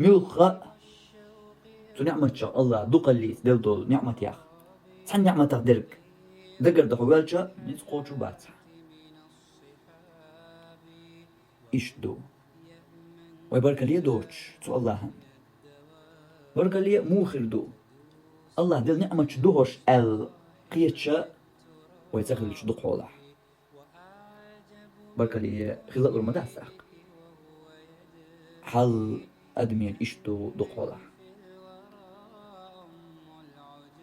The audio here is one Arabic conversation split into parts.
ملخا تو نعمة شا الله دوقليس دل دول نعمة ياخ سن نعمة تقدرك ذكر دخو بالشا نسقو شو باتح إيش دو ويبارك لي دوش تو الله بارك لي موخر دو الله دل نعمة دوهش قيتشا ويتخلش دقوله بارك لي خلال رمضان ساق حل أدمين إشتو دقوله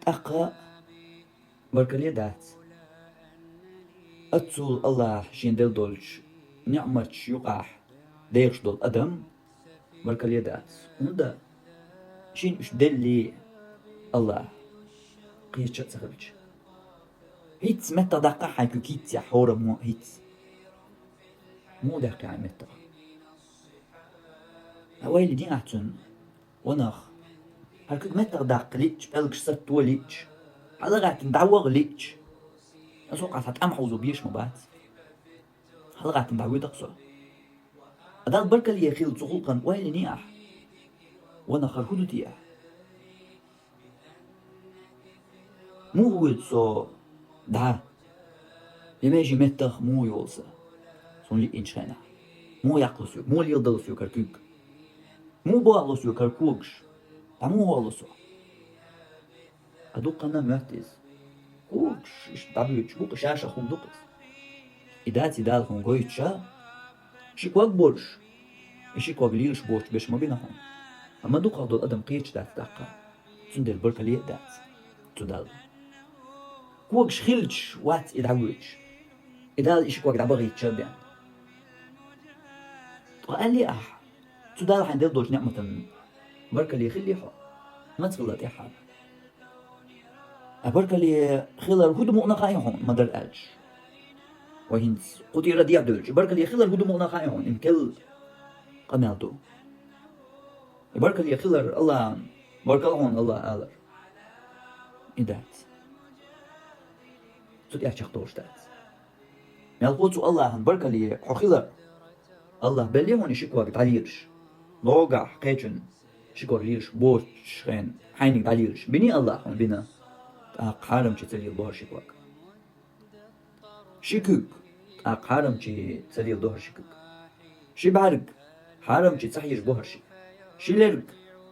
أقا بارك لي دات أتصول الله شين دل دولش نعمة يقع ديرش دول أدم بارك لي دات وندا شين إش دلي الله قيتشا تخلش هيت متى دقا حيكو كيت يا حورة مو هيت مو دقا عن متى أويلي دي أحسن ونخ هالكو متى دق ليتش بلغش ست وليتش على غات ندعوغ ليتش أسوق عصات أمحوزو بيش مبات على غات ندعوي دقصو أدال بركة لي يخيل تخلقا ويلي نياح ونخ الهدو تياح مو هو يتصو دعا يماجي متخ مو يولسا سون لي إنشانا مو يقلسيو مو اللي يضلسيو كركوك مو باغلسيو كركوكش مو هولسو أدوق أنا ماتيز كوكش إش دابيوش كوك شاشة خون دوقس إداتي دال خون غويتشا شيك واقبولش إشيك واقليلش بوش بيش ما بينهم أما دوق أدول أدم قيتش دات داقا سندل بركة ليه دات تدال كوكش خيلش وات إدعويتش إدال إشيك واقد عبغيتش بيان وقال لي تدال حين دل دوش نعمة بركة لي خلي حو ما تغلط يا حال بركة لي خلال هدو مؤنا خايهون ما در أج وهند قطي رديع دولج بركة لي خلال هدو مؤنا خايهون إن كل قمالتو بركة لي خلال الله بركة لهون الله آلر إدات تد يحشق دوش دات مالقوتو الله بركة لي حو خلال الله بليهون يشكوك تعليرش لوغا حقيقن شكور ليرش بوش خين حينك تعليرش بني الله هون بنا حارم چه تليل بوهر شكوك شكوك حارم چه تليل دوهر شكوك شي بعرق حارم چه تحيش بوهر شك شي لرق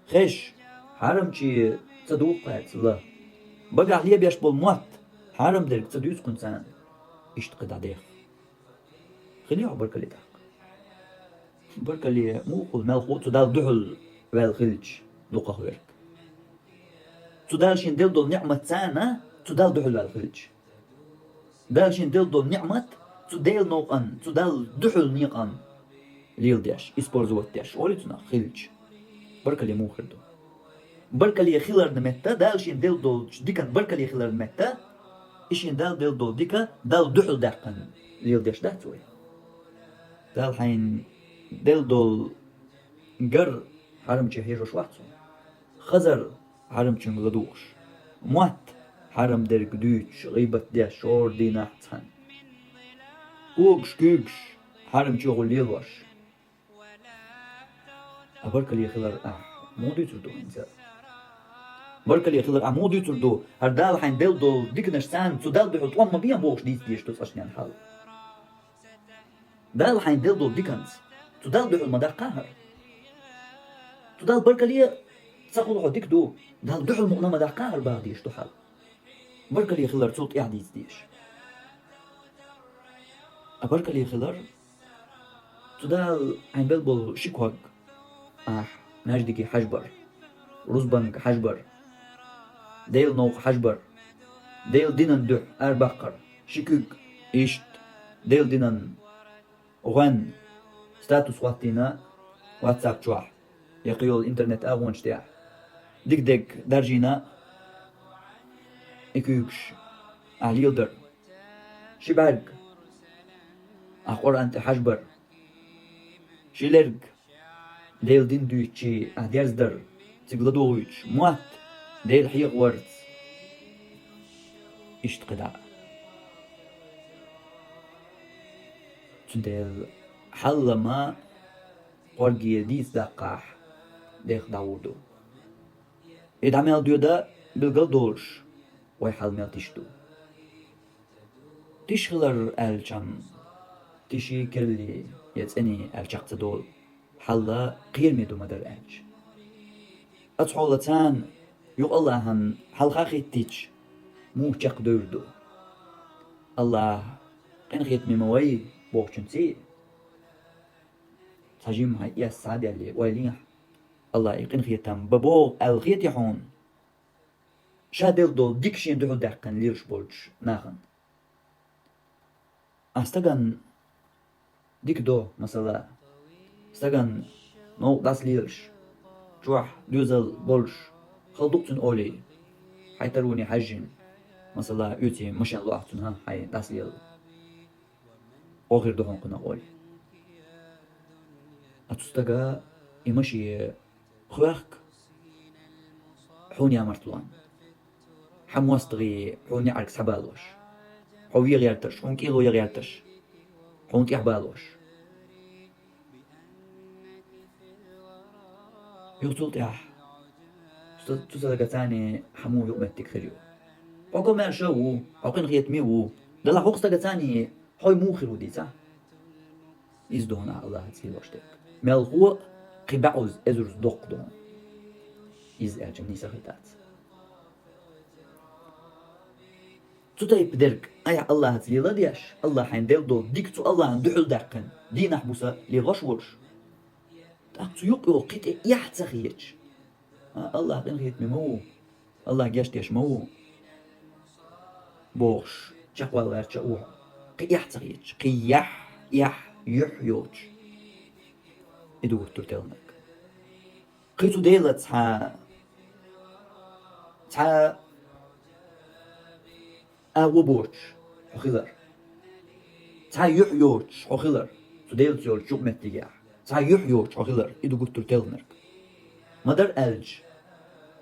خش حارم چه تدوق قاعد الله بقى عليه بيش بالموت حارم درق تدوس كنسان اشتقد عديخ خليه بركة لي بركة لي موقل مالخوت تدال دحل والخلج لقه ورك تدال شين دل دول نعمة سانة تدال دحل والخلج دال شين دل دول نعمة تدال نوقن تدال دحل نيقن ليل ديش إسبور زوت ديش وليتنا خلج بركة لي مو خردو بركة لي خلر نمتا دال شين دل دول ديكن بركة لي خلر نمتا إشين دل دول ديكا دال دحل داقن ليل ديش داتوي دال حين دل دول جر حرم چه هيجو شواتسو خزر حرم چه مغدوش موات حرم در قدوش غيبت دي شور دي نحتن كوكش حرم چه غليل وش أبرك لي خلر مو دي تردو انسا برك لي خلر مو دي تردو هر دال حين دل دول ديك نشتان تو دل بحط وما بيان بوش ديش توس عشان حال دال حين دل دول ديكنز تدال بحل مدار قاهر تدال بركة لي تساقل حديك دو دال دحل مؤنا مدار قاهر باغديش تحال بركة لي خلر صوت إعديز ديش بركة لي خلر تدال عين بلبل شكوك ناجدكي حجبر رزبنك حجبر ديل نوق حجبر ديل دينن دح أربقر شكوك إشت ديل دينن غن ستاتوس واتينا واتساب جواح يقيول الانترنت اغونش تاع ديك درجينا اكيوكش عليلدر شي بعرق اخور انت حجبر شي لرق ديل دين دويتشي ديرزدر تقلدويتش موات ديل حيق ورد اشت قداء تنديل حل ما قرقي ديس دقاح ديخ داودو إدعمل ديو دا بالقل دولش ويحال ميل تشتو تشغلر ألشان تشي كرلي يتسأني ألشاق تدول حالا قير ميدو مدر ألش أتحولتان يو الله هن حلقاقي تيش مو جاق دوردو الله قين خيط مموي بوغشنسي تجيم هاي يا السعادة اللي ويليح الله يقين خيطان ببوغ الخيط يحون شادل دول ديكشين دول داقن ليرش بولش ناخن أستغن ديك دو مثلا استغن نو داس ليرش جوح دوزل بولش خلدوقتن أولي حيتروني حجين مثلا يوتي مشان لو أحتن ها حي داس ليل أغير دوهن قنا أولي أتستغى يمشي خواك حوني أمرتلوان حمواستغي حوني عرق سبالوش حوي غيرتش حون كيلو يغيرتش حون تيحبالوش يغتول تيح تسلقى تاني حمو يؤمتك خريو حوكو ما شو حوكين خيط ميو دلا حوق استغى تاني حوي موخر وديتا إزدونا الله تسيلوشتك ملغو قبعوز إزرز دوق دون إز أجم نيسا خيطات تتاي بدرك أي الله هتليلا دياش الله حين ديل ديكتو الله ندحل داقن دي نحبوسا لغاش ورش تاقتو يقو قيت يحتخيج الله قين خيت ممو الله جاش دياش مو بوش جاقوال غير جاوه قي يحتخيج قي يح يحيوج إدو ترتلنك قيتو ديلا تها وبورش حخيلر تا يحيوش حخيلر تديل تيول شوق متجاه تا يحيوش حخيلر إدو قلت ترتلنك مدر ألج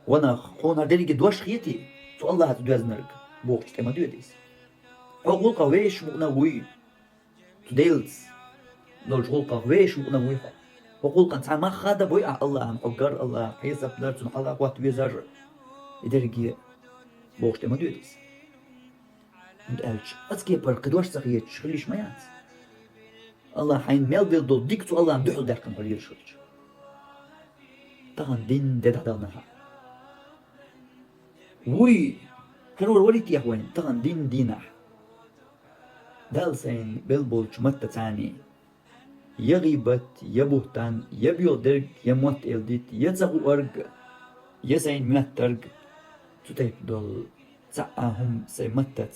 وانا خونا ديلي قدواش خيتي تو الله هتدوزنرك بوش تما ديوديس حقول قويش مقنوي تديلت لوج حقول قويش مقنوي حقول قن تا ما خادا بويع الله هم حقر الله حيسب درتون حلاق وقت بيزر إدرجي بوش تما ديوديس und elch atske par qedwash tsakhiyet shkhlish mayat Allah hayn mel bil do dik tu Allah duhul derkan par yirshulch tagan din de dadana wi kanor walit yahwan tagan din dina dal sayn bil bol chmat tani يغيبت يبهتان يبيو درج يموت الديت يتزغو أرج يسين مات درج تتيب دول تعاهم سيمتت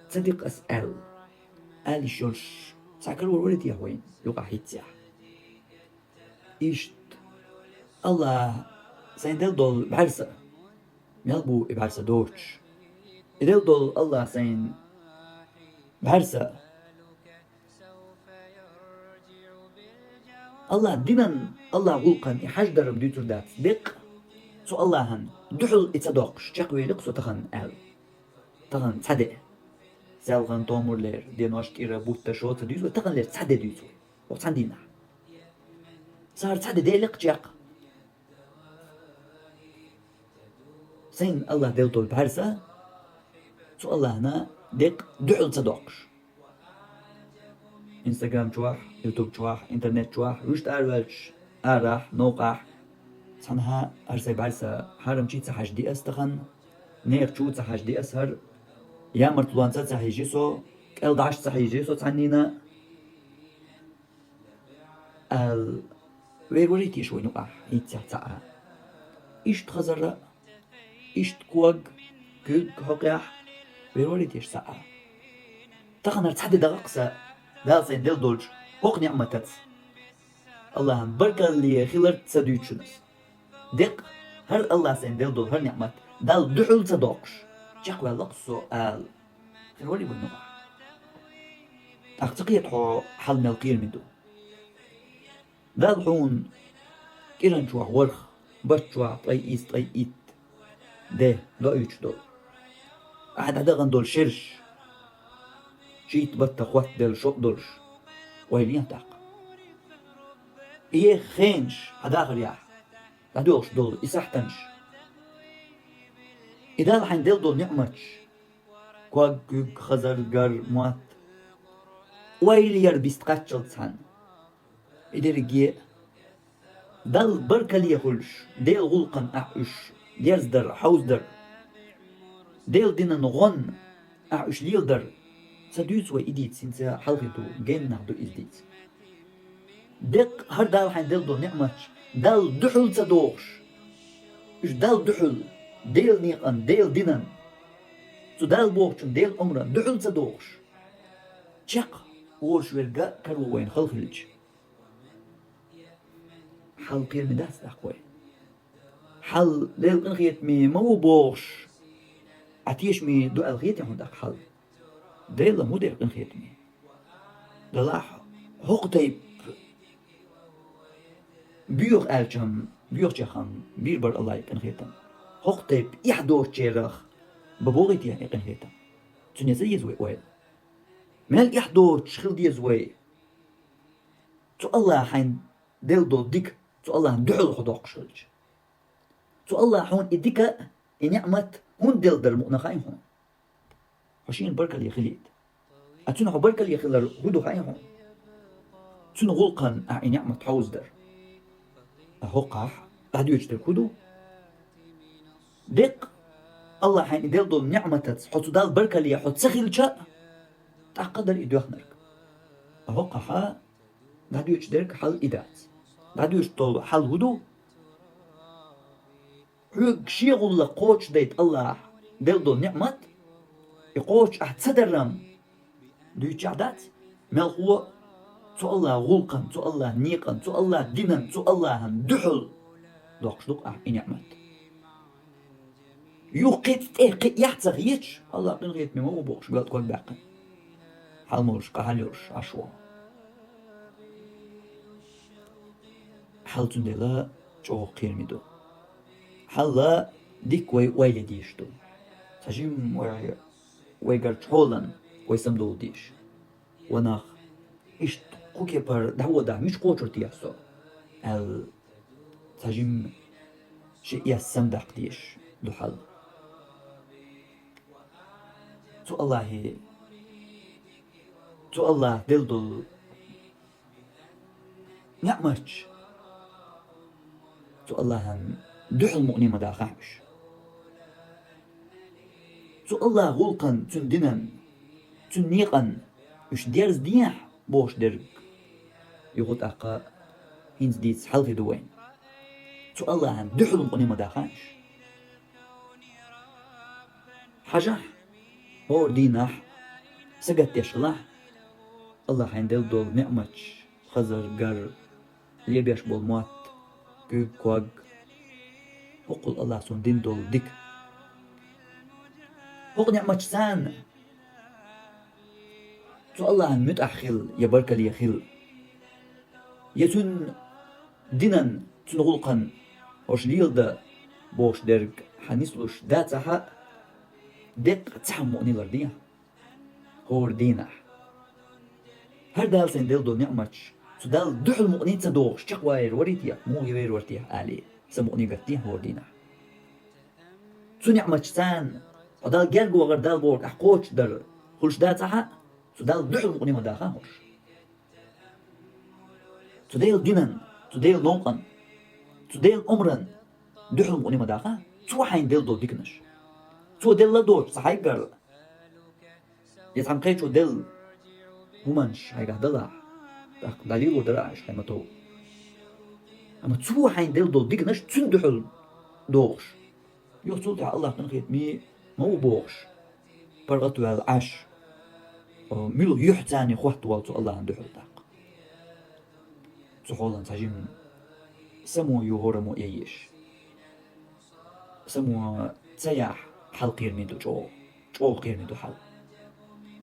صديق أسأل آل شوش ساكر ورولد يهوين يوقع هيتيا إيشت الله سين دول بعرسة ميلبو بعرسة دوش دول الله سين بعرسة الله دينن الله غلقن يحجدر بديتر دات دق سو الله هن دحل اتدوقش جاقوي لقصو تخن آل تخن صدق زالغان تومر لير دينوش كيرا بوتا شوتا ديزو تغن لير تصدي ديزو وقتان دينا صار تصدي ديلق جاق سين الله ديلتو البحرسة سو الله هنا ديق دحل تصدوقش انستغرام جواح يوتيوب جواح انترنت جواح رشت أرولش أراح نوقح صنها أرسي بعرسة حرم جي تسحش دي أستخن نير جو تسحش دي أسهر يا مرتلوان تسحي جيسو كال داش تسحي جيسو تعنينا وير وريتي شوي نوقح يتسح تسعها إيش تخزر إيش تقوق كل حقيح وير وريتيش سعها تخنر تحدي دقيقة دالسين دل دولج حق نعمتت الله بركة اللي خلر تسديوتشنس دق هر الله سين دل دول هر نعمت دال دحل تدوقش جاكوا لقصو آل خلولي بالنوع أعتقد حو حل ملقير مدو دال حون كيران شوح ورخ بشوح طي إيت ده لا يوش دول أحد عدغن دول شرش شيت بطا خوات دل شوق دولش ويليان تاق إيه خينش هداخل ياح هدوش دول إسحتنش إذا الحين دول نعمتش كواك خزر جر موات ويل يربيست قاتشل تسان إذا رجيه دل بركة يخلش ديل غلقن أعش ديرزدر حوزدر ديل دينا نغن أعش ليلدر سدوس وإديت سنسا حلقتو جيم نهدو إزديت دق هر دال حين ديل دو نعمتش دال دحل تدوغش إش دال دحل ديل نيقن ديل دينن تو دال بوغشن ديل عمرن دحل تدوغش شق وورش ورقا كرو وين خلخلج حل قير مداس داقوي حل ديل انخيت مي مو بوغش عتيش مي دو الخيت يهون داق حل ديل مو ديل انخيت مي دلاح هقتيب بيوغ آلچم بيوغ چخم بير بر الله يكن خيتم هقتيب يحدوش چيرخ ببوغيت يعني يكن خيتم تنزي يزوي ويل مال يحدوش خل دي زوي تو الله حين ديل دو ديك تو الله دحل خدوق شلج تو الله حون إديك نعمت هون ديل در مؤنا خاين هون حشين بركة اللي خليت أتون بركة اللي خلر هدو خاين هون تون غلقا أعي نعمت حوز در أهوقح أهدو يجتر كدو ديق الله حين ديل دو نعمت حطو دال بركة اللي حط سخيل شاء تعقدر إدو يخنرك أهوقح أهدو يجترك حل إدات أهدو يجتر حل هدو حق شيغل قوش ديت الله ديل دو نعمت يقوش أحد صدرم دو يجعدات مال هو تو الله غلقا تو الله نيقا تو الله دينا تو الله دحل دوقش دوق إن نعمت يوقيت يحتسغ يتش الله قن غيت مي مو بوغش قلت كون باقي حال مورش قهاليورش عشوا حال تندلا جو قيرميدو حالا ديك ويلي ديشتو تجيم ويقر تحولن ويسمدو ديش وناخ إشت كوكي بار دهو ده مش قوشر تياسو تجيم شيء يسمدق ديش دو حال تو الله دلدل نعمتش تو الله دحل مؤني مداخعش تو الله غلقا تن دينن تن نيقن وش ديرز ديح بوش درق يغط أقا هنز ديتس حلقي دوين تو الله دحل مؤني مداخعش حاجح هو دينح سقط يشغله الله حين دول نعمتش خزر قر ليبيش بالموت كوب كواق وقل الله سون دين دول ديك وقل نعمتش سان تو الله متأخل يبرك لي خل يتون دينن تنغلقن وش ليلد بوش درك حنسلوش داتها دق تحموني لرديا هور دينح هر دال سن دل دو نعمتش تو دال دحل مؤني تدوغش شقواير وريتيا مو غير ورتيا آلي سمؤني قتيا هور دينح تو نعمتش سان ودال جرقو غير دال بورك أحقوش در خلش داتها تو دال دحل مؤني مداخاهوش تو ديل دينن تو ديل نوقن تو ديل عمرن دحل مؤني مداخا تو حين ديل دو ديكنش تو ديل دوش صحيح قال يتعم قيتشو ديل همانش هاي قهدلا دليل ودراعش هاي متو أما تو حين ديل دو ديكنش تندحل دوش يوصل على الله تنخيت مي مو بوش برغتو العش ميلو يحتاني خوحت والتو الله عندحل تاق تحولن تجيم سمو يهورمو يعيش سمو تسيح حل قير ميدو جو قير ميدو حل